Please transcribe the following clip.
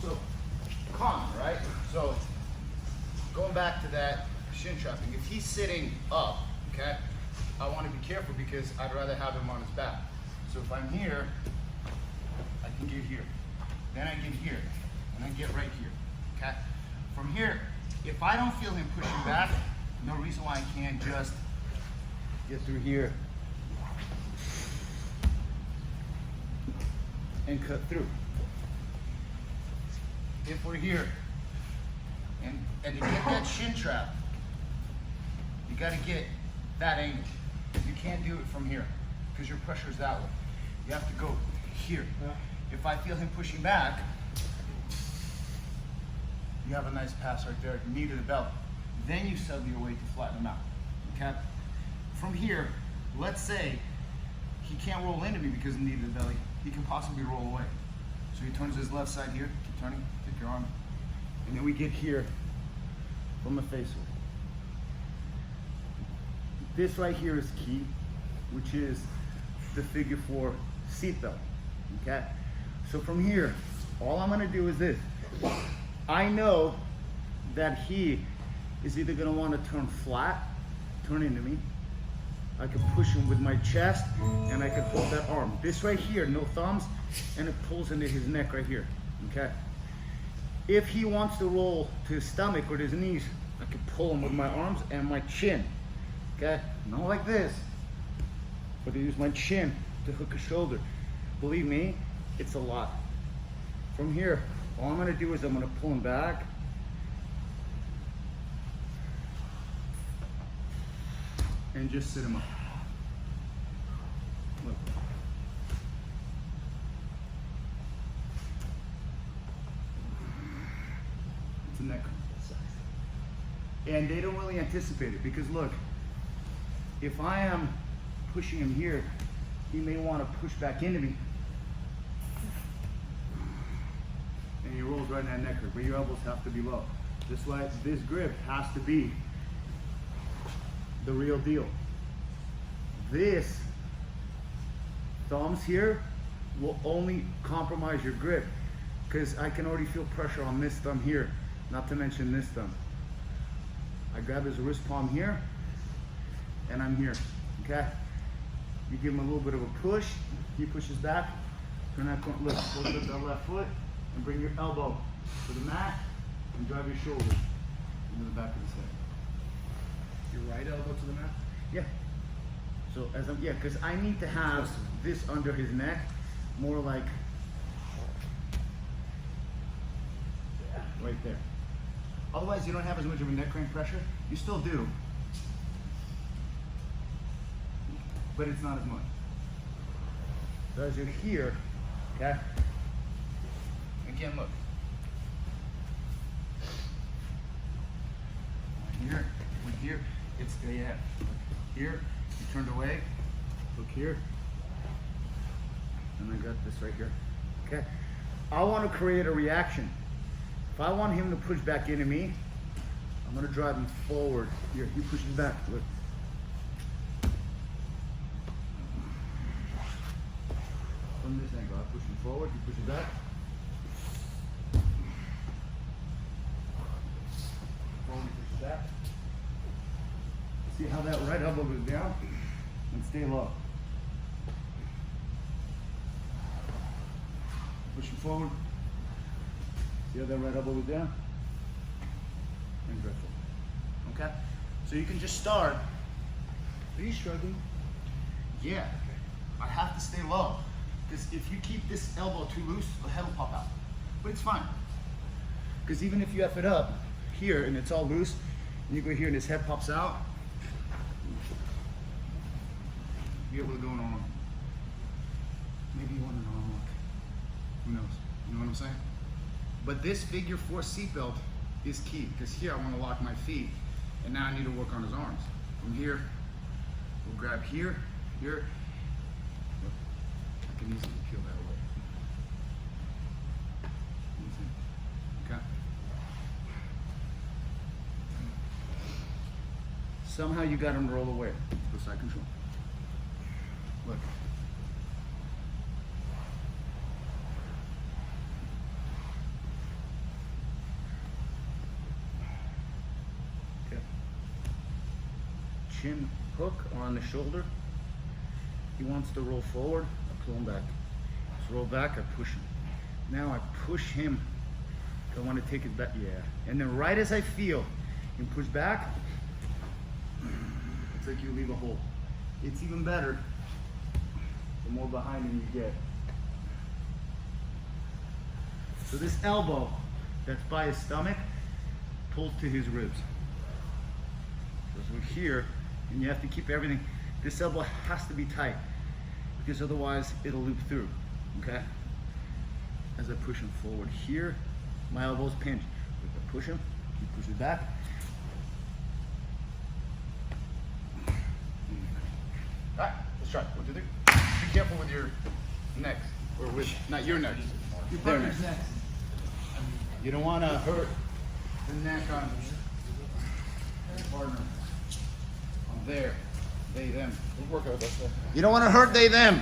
So common, right? So going back to that shin trapping, if he's sitting up, okay, I want to be careful because I'd rather have him on his back. So if I'm here, I can get here. Then I get here, and I get right here, okay? From here, if I don't feel him pushing back, no reason why I can't just get through here and cut through. If we're here, and to get that shin trap, you gotta get that angle. You can't do it from here, because your pressure is that way. You have to go here. If I feel him pushing back, you have a nice pass right there, knee to the belt. Then you sub your weight to flatten him out, okay? From here, let's say he can't roll into me because of the knee to the belly. He can possibly roll away. So he turns his left side here, keep turning, take your arm. And then we get here from the face away. This right here is key, which is the figure 4 seatbelt, okay? So from here, all I'm gonna do is this. I know that he is either gonna wanna turn flat, turn into me. I can push him with my chest, and I can hold that arm. This right here, no thumbs, and it pulls into his neck right here, okay? If he wants to roll to his stomach or to his knees, I can pull him with my arms and my chin, okay? Not like this, but I use my chin to hook a shoulder. Believe me, it's a lot. From here, all I'm gonna do is I'm gonna pull him back, and just sit him up. Look. It's a neck size. And they don't really anticipate it because look, if I am pushing him here, he may want to push back into me. And he rolls right in that neck, but your elbows have to be low. Just like this grip has to be the real deal. This thumbs here will only compromise your grip because I can already feel pressure on this thumb here, not to mention this thumb. I grab his wrist palm here and I'm here, okay? You give him a little bit of a push, he pushes back, turn that corner, look, lift that left foot and bring your elbow to the mat and drive your shoulder into the back of his head. Your right elbow to the mat? Yeah. So as I'm, because I need to have this under his neck, more like right there. Otherwise, you don't have as much of a neck crank pressure. You still do, but it's not as much. So as you're here, okay. Again, look. Here, with here. It's here, you turned away, look here, and I got this right here, okay? I want to create a reaction. If I want him to push back into me, I'm going to drive him forward. Here, he pushes back, look. From this angle, I push him forward, he pushes back. Forward, he pushes back. See how that right elbow goes down and stay low. Push it forward. See how that right elbow goes down and drift forward. Okay? So you can just start. Are you struggling? Yeah. Okay. I have to stay low because if you keep this elbow too loose, the head will pop out. But it's fine. Because even if you F it up here and it's all loose, and you go here and his head pops out, be able to go in arm lock. Maybe you want an arm lock. Who knows? You know what I'm saying? But this figure 4 seatbelt is key because here I want to lock my feet and now I need to work on his arms. From here, we'll grab here, here. Look, I can easily peel that away. Okay. Somehow you got him to roll away. Let's go side control. Look. shin hook or on the shoulder. He wants to roll forward, I pull him back. Just roll back, I push him. Now I push him. I want to take his back, yeah. And then right as I feel him push back, it's like you leave a hole. It's even better the more behind him you get. So this elbow that's by his stomach pulls to his ribs. So we're here, and you have to keep everything. This elbow has to be tight, because otherwise it'll loop through, okay? As I push him forward here, my elbow's pinched. If I push him, he pushes back. All right, let's try. 1, 2, 3. Be careful with your necks, or with, not your neck, their neck. You don't want to hurt the neck on your partner. On there, they, them. We'll work out that stuff. You don't want to hurt they, them.